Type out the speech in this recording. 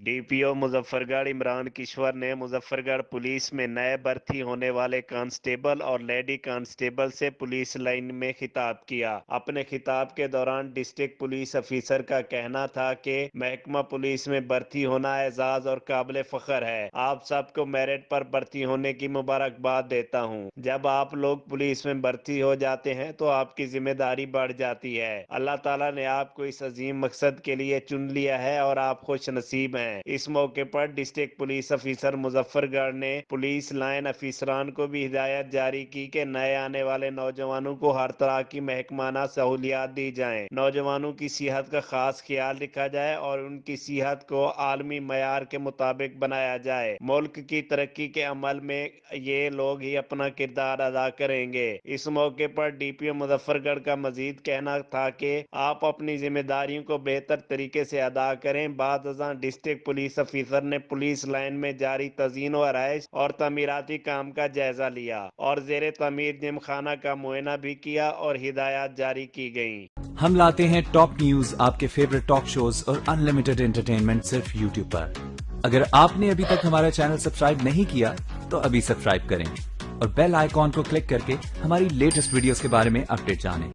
DPO Muzaffargarh Imran Kishwar ने Muzaffargarh police में नए भर्ती होने वाले कांस्टेबल और लेडी कांस्टेबल से पुलिस लाइन में खिताब किया। अपने खिताब के दौरान डिस्ट्रिक्ट पुलिस अफसर का कहना था कि महकमा पुलिस में भर्ती होना एजाज और काबिल फख्र है। आप सबको मेरिट पर भर्ती होने की मुबारकबाद देता हूँ। जब आप लोग पुलिस में भर्ती हो जाते हैं तो आपकी जिम्मेदारी बढ़ जाती है। अल्लाह ताला ने आपको इस अजीम मकसद के लिए चुन लिया है और आप खुश नसीब हैं। इस मौके पर डिस्ट्रिक्ट पुलिस अफसर मुजफ्फरगढ़ ने पुलिस लाइन अफसरान को भी हिदायत जारी की कि नए आने वाले नौजवानों को हर तरह की महकमाना सहूलियात दी जाएं। नौजवानों की सेहत का खास ख्याल रखा जाए और उनकी सेहत को आलमी मयार के मुताबिक बनाया जाए। मुल्क की तरक्की के अमल में ये लोग ही अपना किरदार अदा करेंगे। इस मौके पर डीपीओ मुजफ्फरगढ़ का मजीद कहना था कि आप अपनी जिम्मेदारियों को बेहतर तरीके से अदा करें। बाद डिस्ट्रिक्ट पुलिस अफसर ने पुलिस लाइन में जारी तज़ीन व आराइश और तमीराती काम का जायजा लिया और जेर तमीर जिम खाना का मुआयना भी किया और हिदायत जारी की गयी। हम लाते हैं टॉप न्यूज, आपके फेवरेट टॉक शोज और अनलिमिटेड एंटरटेनमेंट सिर्फ YouTube पर। अगर आपने अभी तक हमारा चैनल सब्सक्राइब नहीं किया तो अभी सब्सक्राइब करें और बेल आइकॉन को क्लिक करके हमारी लेटेस्ट वीडियोस के बारे में अपडेट जानें।